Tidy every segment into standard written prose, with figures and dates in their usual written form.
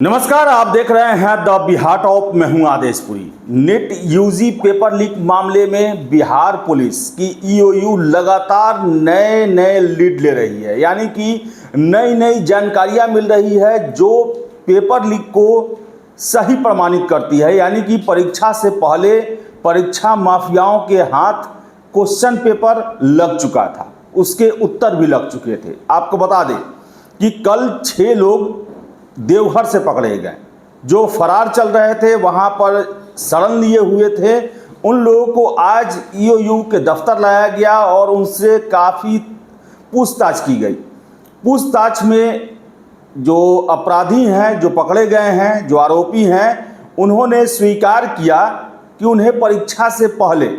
नमस्कार, आप देख रहे हैं द बिहार टॉप। मैं हूं Adeshpuri. Net UG paper leak मामले में बिहार पुलिस की ईओयू लगातार नए नए लीड ले रही है, यानी कि नई नई जानकारियां मिल रही है जो पेपर लीक को सही प्रमाणित करती है। यानी कि परीक्षा से पहले परीक्षा माफियाओं के हाथ क्वेश्चन पेपर लग चुका था, उसके उत्तर भी लग चुके थे। आपको बता दें कि कल 6 लोग देवघर से पकड़े गए, जो फरार चल रहे थे, वहां पर शरण लिए हुए थे। उन लोगों को आज ईओयू के दफ्तर लाया गया और उनसे काफ़ी पूछताछ की गई। पूछताछ में जो अपराधी हैं, जो पकड़े गए हैं, जो आरोपी हैं, उन्होंने स्वीकार किया कि उन्हें परीक्षा से पहले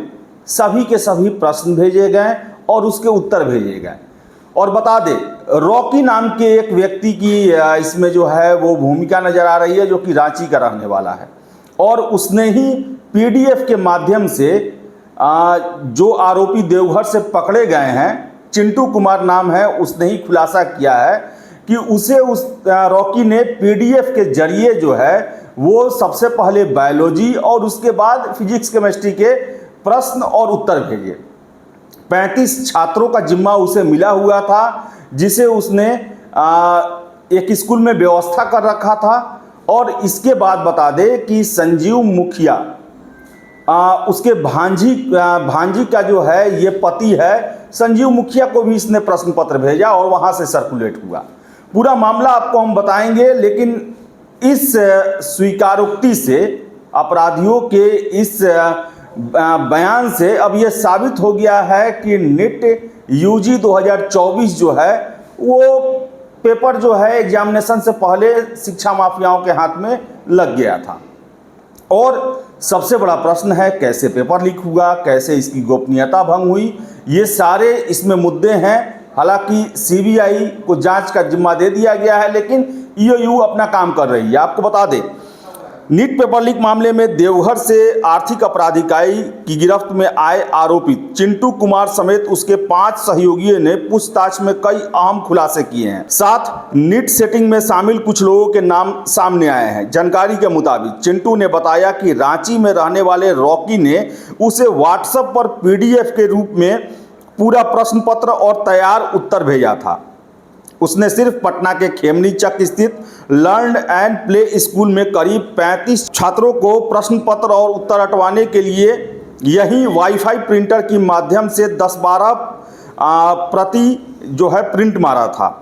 सभी के सभी प्रश्न भेजे गए और उसके उत्तर भेजे गए। और बता दें, रॉकी नाम के एक व्यक्ति की इसमें जो है वो भूमिका नजर आ रही है, जो कि रांची का रहने वाला है। और उसने ही पीडीएफ के माध्यम से जो आरोपी देवघर से पकड़े गए हैं, चिंटू कुमार नाम है, उसने ही खुलासा किया है कि उसे उस रॉकी ने पीडीएफ के जरिए जो है वो सबसे पहले बायोलॉजी और उसके बाद फिजिक्स केमिस्ट्री के प्रश्न और उत्तर भेजे। 35 छात्रों का जिम्मा उसे मिला हुआ था, जिसे उसने एक स्कूल में व्यवस्था कर रखा था। और इसके बाद बता दें कि संजीव मुखिया, उसके भांजी का जो है ये पति है, संजीव मुखिया को भी इसने प्रश्न पत्र भेजा और वहां से सर्कुलेट हुआ। पूरा मामला आपको हम बताएंगे, लेकिन इस स्वीकारोक्ति से, अपराधियों के इस बयान से अब यह साबित हो गया है कि नेट यूजी 2024 जो है वो पेपर जो है एग्जामिनेशन से पहले शिक्षा माफियाओं के हाथ में लग गया था। और सबसे बड़ा प्रश्न है, कैसे पेपर लीक हुआ, कैसे इसकी गोपनीयता भंग हुई, ये सारे इसमें मुद्दे हैं। हालांकि सीबीआई को जांच का जिम्मा दे दिया गया है, लेकिन ईओयू अपना काम कर रही है। आपको बता दें, नीट पेपर लीक मामले में देवघर से आर्थिक अपराध इकाई की गिरफ्त में आए आरोपी चिंटू कुमार समेत उसके 5 सहयोगियों ने पूछताछ में कई अहम खुलासे किए हैं। साथ नीट सेटिंग में शामिल कुछ लोगों के नाम सामने आए हैं। जानकारी के मुताबिक चिंटू ने बताया कि रांची में रहने वाले रॉकी ने उसे व्हाट्सएप पर पीडीएफ के रूप में पूरा प्रश्न पत्र और तैयार उत्तर भेजा था। उसने सिर्फ पटना के खेमनी चक स्थित लर्न एंड प्ले स्कूल में करीब 35 छात्रों को प्रश्न पत्र और उत्तर हटवाने के लिए यही वाईफाई प्रिंटर की माध्यम से 10-12 प्रति जो है प्रिंट मारा था।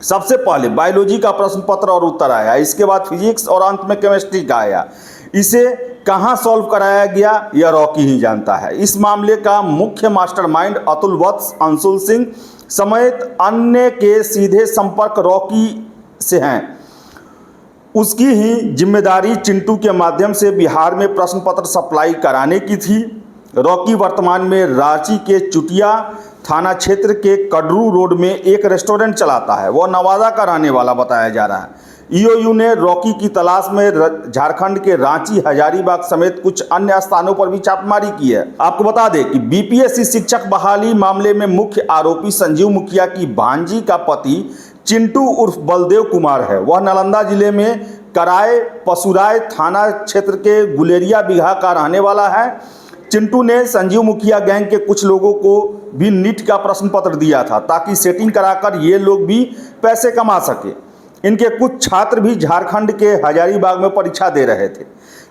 सबसे पहले बायोलॉजी का प्रश्न पत्र और उत्तर आया, इसके बाद फिजिक्स और अंत में केमिस्ट्री का आया। इसे कहां सॉल्व कराया गया यह रॉकी ही जानता है। इस मामले का मुख्य मास्टरमाइंड अतुल वत्स, अंशुल सिंह समेत अन्य के सीधे संपर्क रॉकी से हैं। उसकी ही जिम्मेदारी चिंटू के माध्यम से बिहार में प्रश्न पत्र सप्लाई कराने की थी। रॉकी वर्तमान में रांची के चुटिया थाना क्षेत्र के कडरू रोड में एक रेस्टोरेंट चलाता है। वह नवादा का रहने वाला बताया जा रहा है। ईओयू ने रॉकी की तलाश में झारखंड के रांची, हजारीबाग समेत कुछ अन्य स्थानों पर भी छापेमारी की है। आपको बता दें कि बीपीएससी शिक्षक बहाली मामले में मुख्य आरोपी संजीव मुखिया की भांजी का पति चिंटू उर्फ बलदेव कुमार है। वह नालंदा जिले में कराय पसुराय थाना क्षेत्र के गुलेरिया बिघा का रहने वाला है। चिंटू ने संजीव मुखिया गैंग के कुछ लोगों को भी नीट का प्रश्न पत्र दिया था, ताकि सेटिंग कराकर ये लोग भी पैसे कमा सके। इनके कुछ छात्र भी झारखंड के हजारीबाग में परीक्षा दे रहे थे।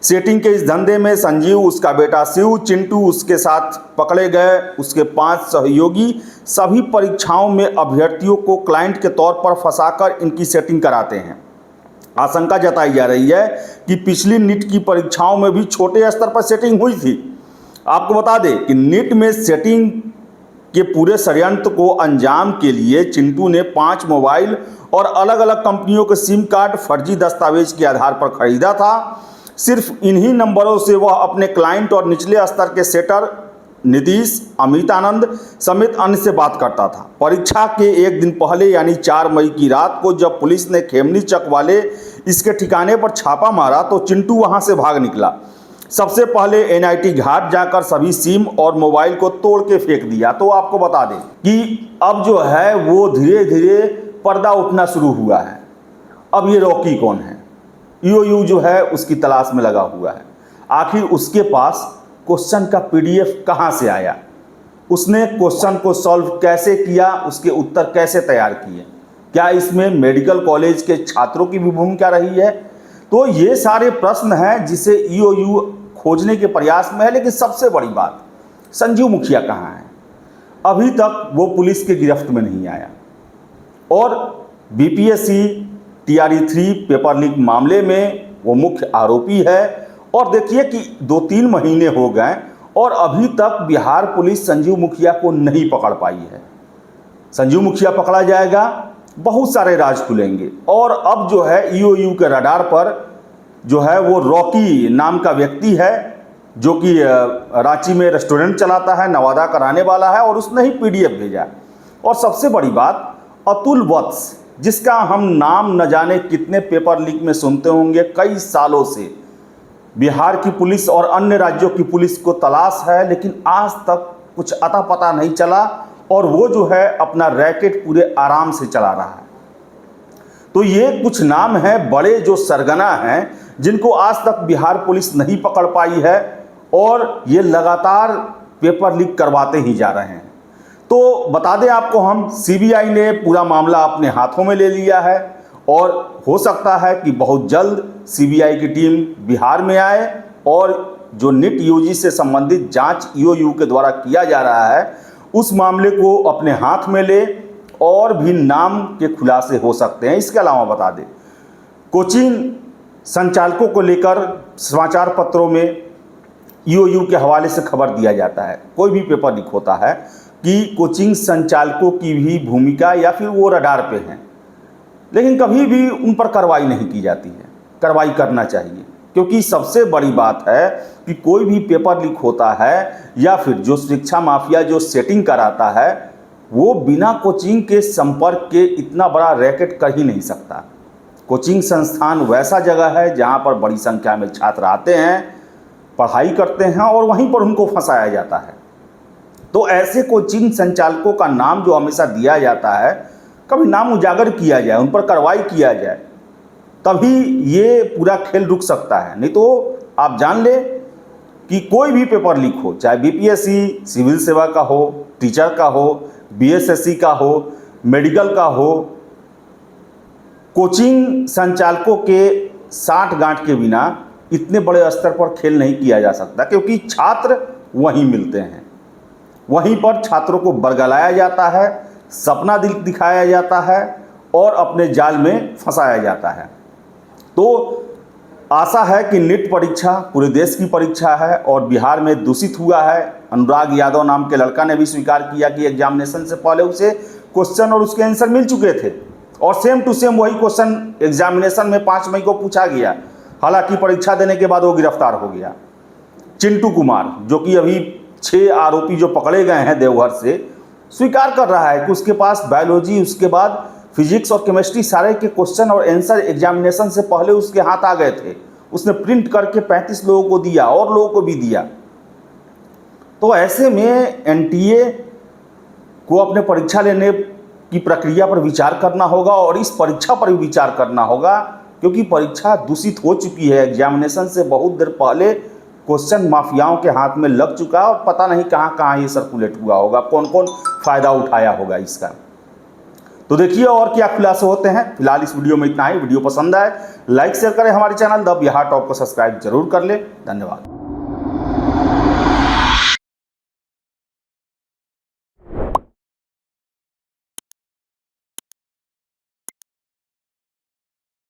सेटिंग के इस धंधे में संजीव, उसका बेटा शिव, चिंटू उसके साथ पकड़े गए। उसके 5 सहयोगी सभी परीक्षाओं में अभ्यर्थियों को क्लाइंट के तौर पर फंसाकर इनकी सेटिंग कराते हैं। आशंका जताई जा रही है कि पिछली नीट की परीक्षाओं में भी छोटे स्तर पर सेटिंग हुई थी। आपको बता दें कि नीट में सेटिंग के पूरे षड्यंत्र को अंजाम के लिए चिंटू ने 5 मोबाइल और अलग अलग कंपनियों के सिम कार्ड फर्जी दस्तावेज के आधार पर खरीदा था। सिर्फ इन्हीं नंबरों से वह अपने क्लाइंट और निचले स्तर के सेटर नीतीश, अमित आनंद समेत अन्य से बात करता था। परीक्षा के एक दिन पहले यानी 4 मई की रात को जब पुलिस ने खेमनी चक वाले इसके ठिकाने पर छापा मारा तो चिंटू वहां से भाग निकला। सबसे पहले एनआईटी घाट जाकर सभी सिम और मोबाइल को तोड़ के फेंक दिया। तो आपको बता दें कि अब जो है वो धीरे धीरे पर्दा उठना शुरू हुआ है। अब ये रॉकी कौन है? ईओयू जो है उसकी तलाश में लगा हुआ है। आखिर उसके पास क्वेश्चन का पीडीएफ कहाँ से आया, उसने क्वेश्चन को सॉल्व कैसे किया, उसके उत्तर कैसे तैयार किए, क्या इसमें मेडिकल कॉलेज के छात्रों की भी भूमिका रही है? तो ये सारे प्रश्न हैं जिसे ईओयू खोजने के प्रयास में है। लेकिन सबसे बड़ी बात, संजीव मुखिया कहाँ है? अभी तक वो पुलिस के गिरफ्त में नहीं आया और बीपीएससी TRE-3 पेपर लीक मामले में वो मुख्य आरोपी है। और देखिए कि 2-3 महीने हो गए और अभी तक बिहार पुलिस संजीव मुखिया को नहीं पकड़ पाई है। संजीव मुखिया पकड़ा जाएगा, बहुत सारे राज खुलेंगे। और अब जो है ईओयू के रडार पर जो है वो रॉकी नाम का व्यक्ति है, जो कि रांची में रेस्टोरेंट चलाता है, नवादा कराने वाला है, और उसने ही पीडीएफ भेजा। और सबसे बड़ी बात, अतुल वत्स, जिसका हम नाम न जाने कितने पेपर लीक में सुनते होंगे, कई सालों से बिहार की पुलिस और अन्य राज्यों की पुलिस को तलाश है, लेकिन आज तक कुछ अता पता नहीं चला और वो जो है अपना रैकेट पूरे आराम से चला रहा है। तो ये कुछ नाम हैं बड़े जो सरगना हैं, जिनको आज तक बिहार पुलिस नहीं पकड़ पाई है और ये लगातार पेपर लीक करवाते ही जा रहे हैं। तो बता दें आपको, हम सीबीआई ने पूरा मामला अपने हाथों में ले लिया है और हो सकता है कि बहुत जल्द सीबीआई की टीम बिहार में आए और जो नीट यूजी से संबंधित जांच ईओयू के द्वारा किया जा रहा है उस मामले को अपने हाथ में ले और भी नाम के खुलासे हो सकते हैं। इसके अलावा बता दें, कोचिंग संचालकों को लेकर समाचार पत्रों में ईओयू के हवाले से खबर दिया जाता है, कोई भी पेपर लीक होता है, कि कोचिंग संचालकों की भी भूमिका या फिर वो रडार पे हैं, लेकिन कभी भी उन पर कार्रवाई नहीं की जाती है। कार्रवाई करना चाहिए, क्योंकि सबसे बड़ी बात है कि कोई भी पेपर लीक होता है या फिर जो शिक्षा माफिया जो सेटिंग कराता है वो बिना कोचिंग के संपर्क के इतना बड़ा रैकेट कर ही नहीं सकता। कोचिंग संस्थान वैसा जगह है जहां पर बड़ी संख्या में छात्र आते हैं, पढ़ाई करते हैं और वहीं पर उनको फंसाया जाता है। तो ऐसे कोचिंग संचालकों का नाम जो हमेशा दिया जाता है, कभी नाम उजागर किया जाए, उन पर कार्रवाई किया जाए, तभी ये पूरा खेल रुक सकता है। नहीं तो आप जान ले कि कोई भी पेपर लीक हो, चाहे बीपीएससी सिविल सेवा का हो, टीचर का हो, बीएसएससी का हो, मेडिकल का हो, कोचिंग संचालकों के साठ गांठ के बिना इतने बड़े स्तर पर खेल नहीं किया जा सकता, क्योंकि छात्र वहीं मिलते हैं, वहीं पर छात्रों को बरगलाया जाता है, सपना दिखाया जाता है और अपने जाल में फंसाया जाता है। तो आशा है कि नीट परीक्षा पूरे देश की परीक्षा है और बिहार में दूषित हुआ है। अनुराग यादव नाम के लड़का ने भी स्वीकार किया कि एग्जामिनेशन से पहले उसे क्वेश्चन और उसके आंसर मिल चुके थे और सेम टू सेम वही क्वेश्चन एग्जामिनेशन में 5 मई को पूछा गया। हालांकि परीक्षा देने के बाद वो गिरफ्तार हो गया। चिंटू कुमार, जो कि अभी 6 आरोपी जो पकड़े गए हैं देवघर से, स्वीकार कर रहा है कि उसके पास बायोलॉजी, उसके बाद फिजिक्स और केमिस्ट्री सारे के क्वेश्चन और आंसर एग्जामिनेशन से पहले उसके हाथ आ गए थे। उसने प्रिंट करके 35 लोगों को दिया और लोगों को भी दिया। तो ऐसे में एनटीए को अपने परीक्षा लेने की प्रक्रिया पर विचार करना होगा और इस परीक्षा पर भी विचार करना होगा, क्योंकि परीक्षा दूषित हो चुकी है। एग्जामिनेशन से बहुत देर पहले क्वेश्चन माफियाओं के हाथ में लग चुका है और पता नहीं कहाँ कहाँ ये सर्कुलेट हुआ होगा, कौन कौन फ़ायदा उठाया होगा इसका। तो देखिए और क्या खुलासे होते हैं। फिलहाल इस वीडियो में इतना ही। वीडियो पसंद आए लाइक शेयर करें, हमारे चैनल द बिहार टॉप को सब्सक्राइब जरूर कर ले। धन्यवाद।